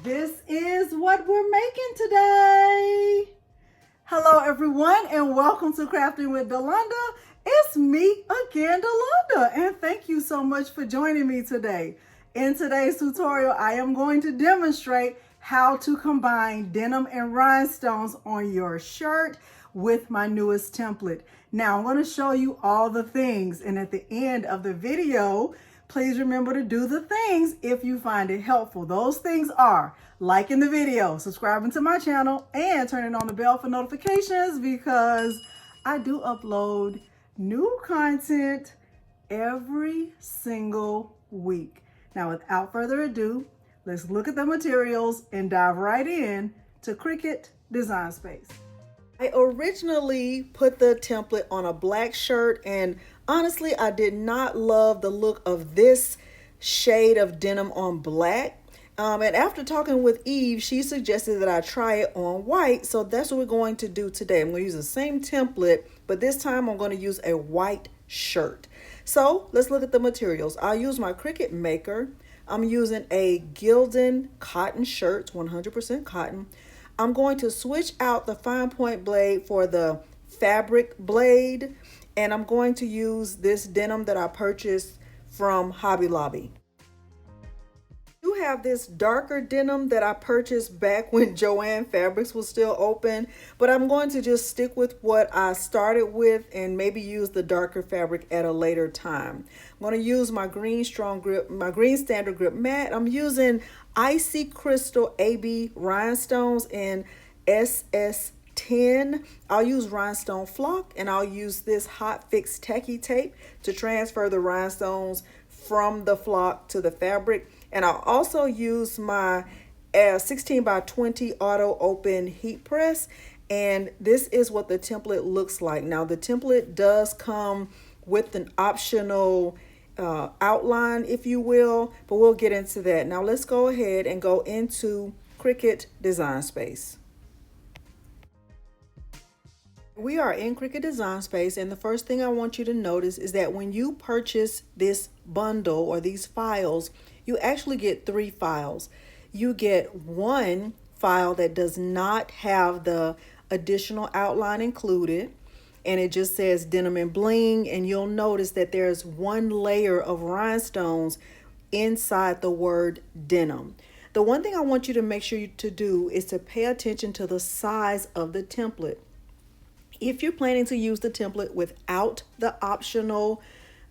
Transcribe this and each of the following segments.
This is what we're making today. Hello everyone and welcome to Crafting with Delonda. It's me again, Delonda, and thank you so much for joining me today. In today's tutorial, I am going to demonstrate how to combine denim and rhinestones on your shirt with my newest template. Now I'm going to show you all the things, and at the end of the video, please remember to do the things if you find it helpful. Those things are liking the video, subscribing to my channel, and turning on the bell for notifications because I do upload new content every single week. Now, without further ado, let's look at the materials and dive right in to Cricut Design Space. I originally put the template on a black shirt, and honestly, I did not love the look of this shade of denim on black. And after talking with Eve, she suggested that I try it on white. So that's what we're going to do today. I'm going to use the same template, but this time I'm going to use a white shirt. So let's look at the materials. I'll use my Cricut Maker. I'm using a Gildan cotton shirt, 100% cotton. I'm going to switch out the fine point blade for the fabric blade, and I'm going to use this denim that I purchased from Hobby Lobby. I do have this darker denim that I purchased back when Joann Fabrics was still open, but I'm going to just stick with what I started with and maybe use the darker fabric at a later time. I'm going to use my green standard grip mat. I'm using Icy Crystal AB rhinestones in SS10. I'll use rhinestone flock, and I'll use this hot fix tacky tape to transfer the rhinestones from the flock to the fabric. And I'll also use my 16 by 20 auto open heat press, and this is what the template looks like. Now the template does come with an optional outline, if you will, but we'll get into that. Now let's go ahead and go into Cricut Design Space. We are in Cricut Design Space, and the first thing I want you to notice is that when you purchase this bundle or these files, you actually get 3 files. You get one file that does not have the additional outline included, and it just says Denim Bling, and you'll notice that there's one layer of rhinestones inside the word denim. The one thing I want you to make sure to do is to pay attention to the size of the template. If you're planning to use the template without the optional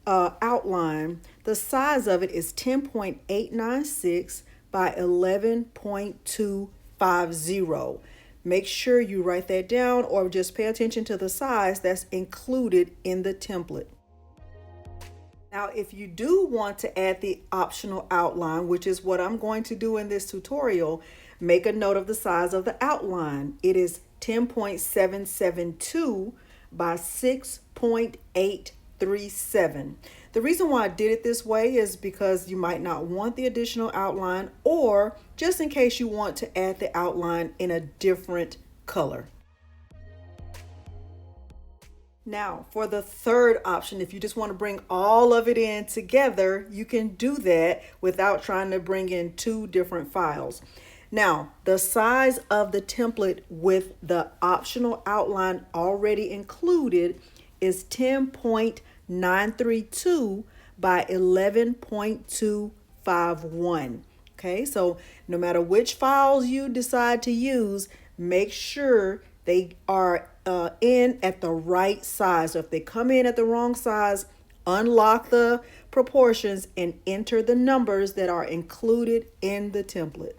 outline, the size of it is 10.896 by 11.250. Make sure you write that down or just pay attention to the size that's included in the template. Now, if you do want to add the optional outline, which is what I'm going to do in this tutorial, make a note of the size of the outline. It is 10.772 by 6.837. The reason why I did it this way is because you might not want the additional outline, or just in case you want to add the outline in a different color. Now, for the third option, if you just want to bring all of it in together, you can do that without trying to bring in 2 different files. Now, the size of the template with the optional outline already included is 10.932 by 11.251. Okay, so no matter which files you decide to use, make sure they are in at the right size. So if they come in at the wrong size, unlock the proportions and enter the numbers that are included in the template.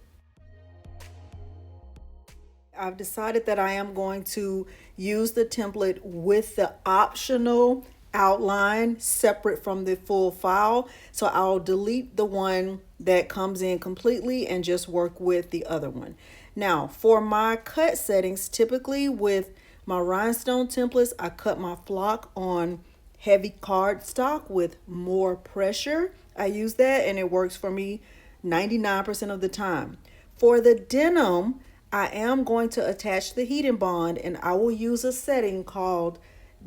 I've decided that I am going to use the template with the optional outline separate from the full file. So I'll delete the one that comes in completely and just work with the other one. Now, for my cut settings, typically with my rhinestone templates, I cut my flock on heavy cardstock with more pressure. I use that and it works for me 99% of the time. For the denim, I am going to attach the heat and bond, and I will use a setting called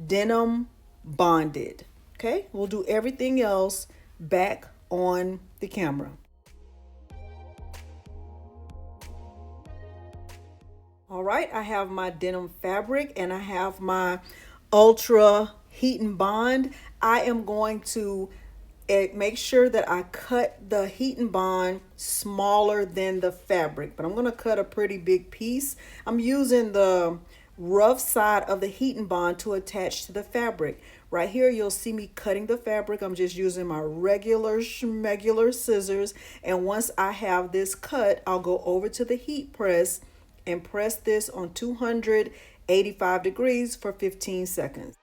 Denim Bonded. Okay, we'll do everything else back on the camera. All right, I have my denim fabric and I have my ultra heat and bond. I am going to make sure that I cut the heat and bond smaller than the fabric, but I'm going to cut a pretty big piece. I'm using the rough side of the heat and bond to attach to the fabric. Right here, you'll see me cutting the fabric. I'm just using my regular schmegular scissors. And once I have this cut, I'll go over to the heat press and press this on 285 degrees for 15 seconds.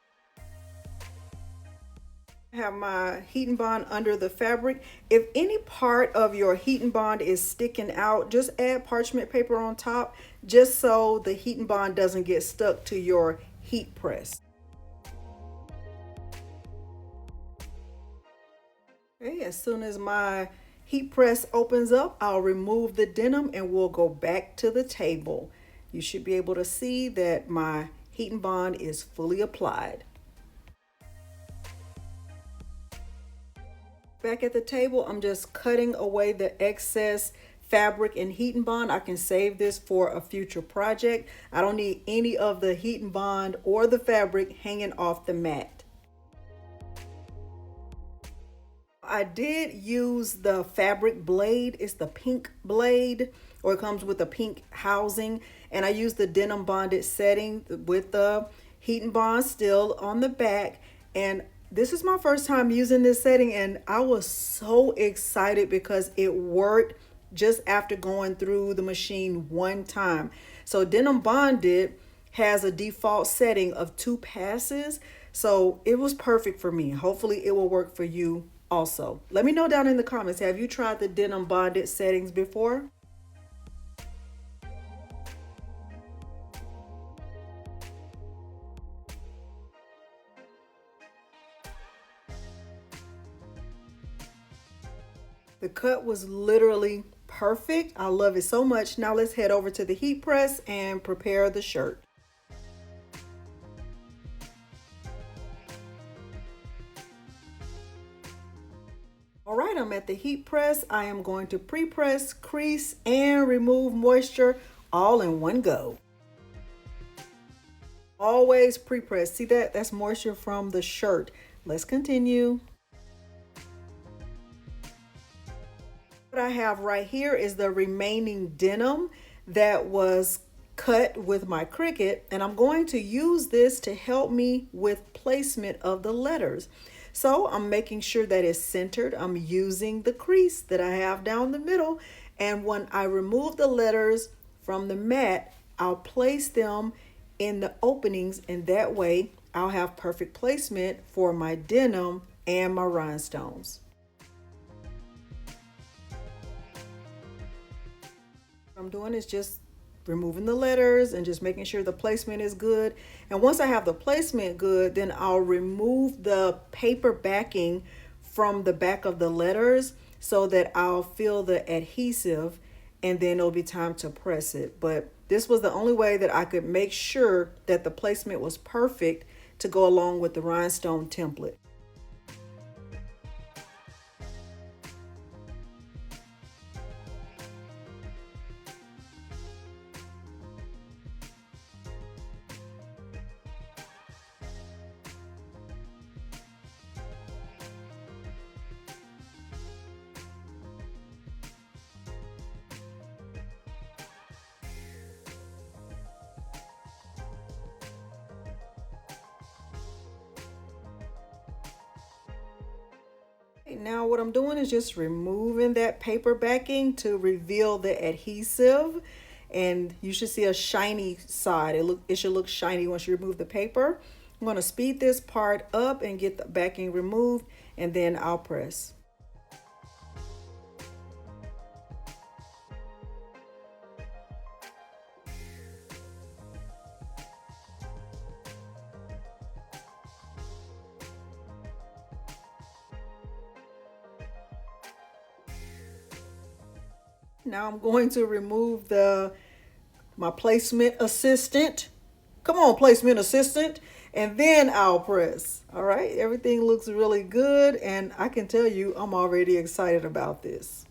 I have my heat and bond under the fabric. If any part of your heat and bond is sticking out, just add parchment paper on top, just so the heat and bond doesn't get stuck to your heat press. Okay, as soon as my heat press opens up, I'll remove the denim and we'll go back to the table. You should be able to see that my heat and bond is fully applied. Back at the table, I'm just cutting away the excess fabric and heat and bond. I can save this for a future project. I don't need any of the heat and bond or the fabric hanging off the mat. I did use the fabric blade. It's the pink blade, or it comes with a pink housing. And I used the denim bonded setting with the heat and bond still on the back. And this is my first time using this setting, and I was so excited because it worked just after going through the machine one time. So denim bonded has a default setting of 2 passes. So it was perfect for me. Hopefully it will work for you also. Let me know down in the comments, have you tried the denim bonded settings before? The cut was literally perfect. I love it so much. Now let's head over to the heat press and prepare the shirt. All right, I'm at the heat press. I am going to pre-press, crease, and remove moisture all in one go. Always pre-press. See that? That's moisture from the shirt. Let's continue. What I have right here is the remaining denim that was cut with my Cricut, and I'm going to use this to help me with placement of the letters. So I'm making sure that it's centered. I'm using the crease that I have down the middle, and when I remove the letters from the mat, I'll place them in the openings, and that way I'll have perfect placement for my denim and my rhinestones. What I'm doing is just removing the letters and just making sure the placement is good. And once I have the placement good, then I'll remove the paper backing from the back of the letters so that I'll feel the adhesive, and then it'll be time to press it. But this was the only way that I could make sure that the placement was perfect to go along with the rhinestone template. Now what I'm doing is just removing that paper backing to reveal the adhesive, and you should see a shiny side. It should look shiny once you remove the paper. I'm going to speed this part up and get the backing removed, and then I'll press. Now I'm going to remove my placement assistant. Come on, placement assistant. And then I'll press. All right, everything looks really good, and I can tell you I'm already excited about this.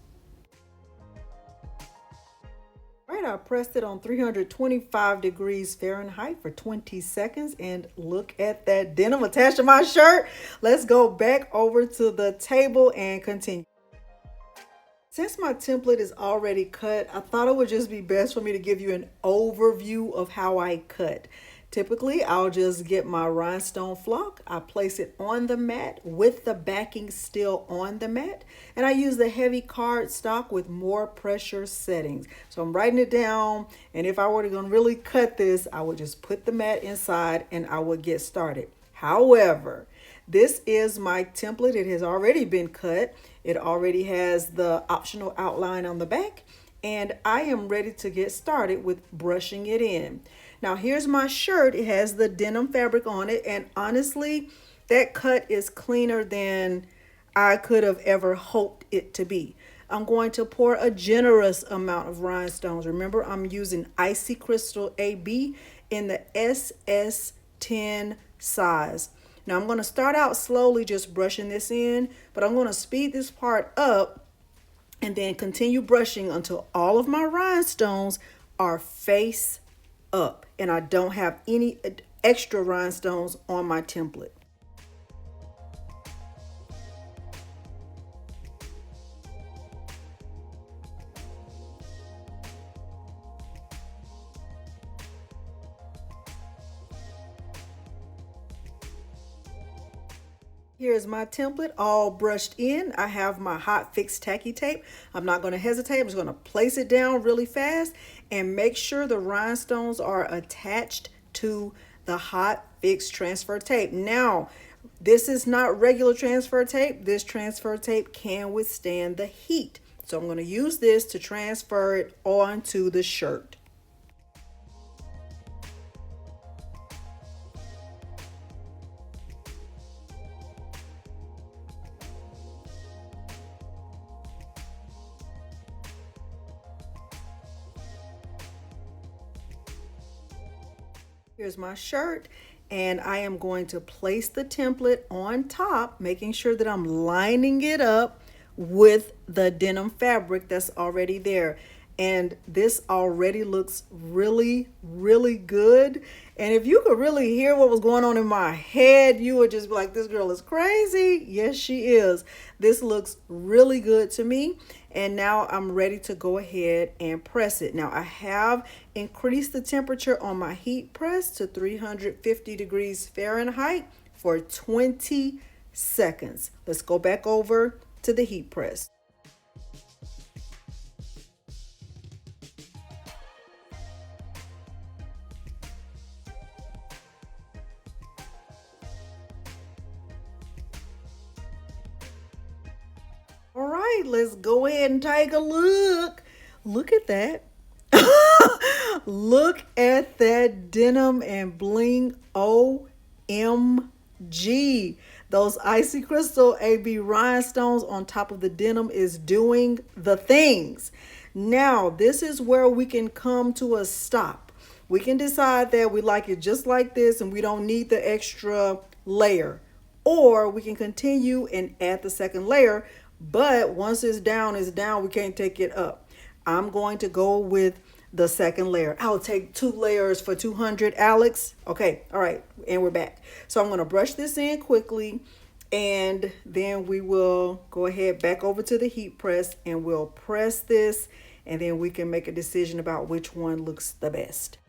All right, I pressed it on 325 degrees Fahrenheit for 20 seconds, and look at that denim attached to my shirt. Let's go back over to the table and continue. Since my template is already cut, I thought it would just be best for me to give you an overview of how I cut. Typically, I'll just get my rhinestone flock, I place it on the mat with the backing still on the mat, and I use the heavy cardstock with more pressure settings. So I'm writing it down, and if I were to really cut this, I would just put the mat inside and I would get started. However, this is my template. It has already been cut. It already has the optional outline on the back, and I am ready to get started with brushing it in. Now here's my shirt. It has the denim fabric on it, and honestly, that cut is cleaner than I could have ever hoped it to be. I'm going to pour a generous amount of rhinestones. Remember, I'm using Icy Crystal AB in the SS10 size. Now I'm going to start out slowly just brushing this in, but I'm going to speed this part up and then continue brushing until all of my rhinestones are face up and I don't have any extra rhinestones on my template. Here's my template all brushed in. I have my hot fix tacky tape. I'm not going to hesitate. I'm just going to place it down really fast and make sure the rhinestones are attached to the hot fix transfer tape. Now, this is not regular transfer tape. This transfer tape can withstand the heat. So I'm going to use this to transfer it onto the shirt. Here's my shirt, and I am going to place the template on top, making sure that I'm lining it up with the denim fabric that's already there. And this already looks really, really good. And if you could really hear what was going on in my head, you would just be like, this girl is crazy. Yes, she is. This looks really good to me. And now I'm ready to go ahead and press it. Now I have increased the temperature on my heat press to 350 degrees Fahrenheit for 20 seconds. Let's go back over to the heat press. All right, let's go ahead and take a look. Look at that. Look at that denim and bling. OMG. Those Icy Crystal AB rhinestones on top of the denim is doing the things. Now, this is where we can come to a stop. We can decide that we like it just like this and we don't need the extra layer. Or we can continue and add the second layer. But once it's down, we can't take it up. I'm going to go with the second layer. I'll take 2 layers for 200, Alex. Okay, all right, and we're back. So I'm going to brush this in quickly, and then we will go ahead back over to the heat press, and we'll press this, and then we can make a decision about which one looks the best.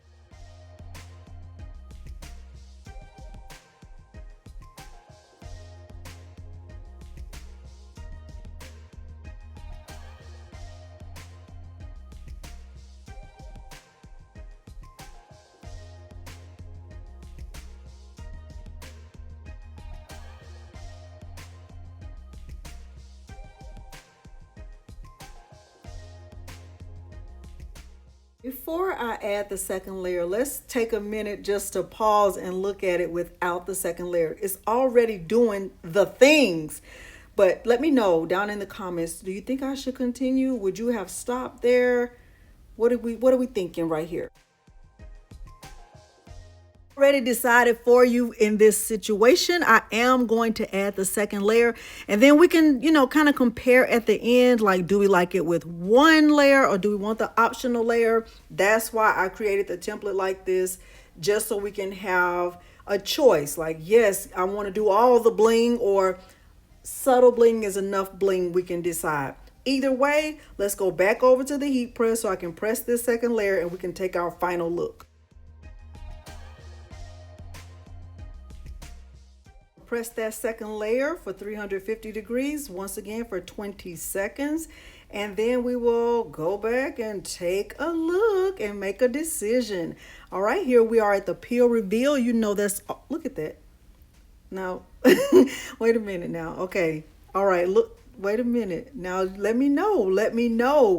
Before I add the second layer, let's take a minute just to pause and look at it without the second layer. It's already doing the things. But let me know down in the comments, do you think I should continue? Would you have stopped there? What are we thinking right here? Already decided for you in this situation. I am going to add the second layer, and then we can, kind of compare at the end, like, do we like it with one layer or do we want the optional layer? That's why I created the template like this, just so we can have a choice. Like, yes, I want to do all the bling, or subtle bling is enough bling. We can decide. Either way, let's go back over to the heat press so I can press this second layer and we can take our final look. Press that second layer for 350 degrees, once again for 20 seconds. And then we will go back and take a look and make a decision. All right, here we are at the peel reveal. That's, oh, look at that. Now, wait a minute now. Okay. All right, look, wait a minute. Now, let me know.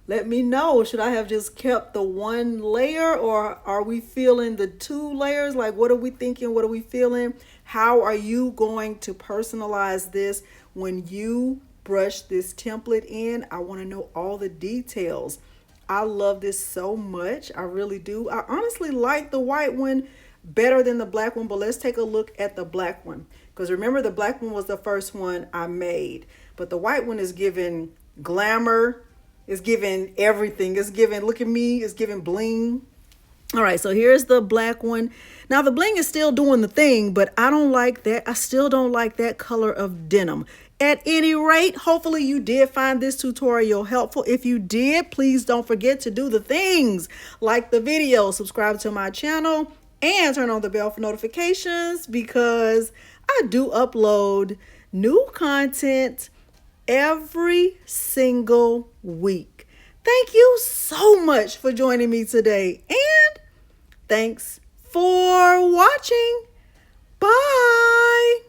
Should I have just kept the one layer, or are we feeling the two layers? Like, what are we thinking? What are we feeling? How are you going to personalize this when you brush this template in? I want to know all the details. I love this so much. I really do. I honestly like the white one better than the black one, but let's take a look at the black one. Because remember, the black one was the first one I made, but the white one is giving glamour. It's giving everything. It's giving, look at me, it's giving bling. All right, so here's the black one. Now the bling is still doing the thing, but I don't like that. I still don't like that color of denim. At any rate, hopefully you did find this tutorial helpful. If you did, please don't forget to do the things. Like the video, subscribe to my channel, and turn on the bell for notifications, because I do upload new content every single week. Thank you so much for joining me today, and thanks for watching. Bye.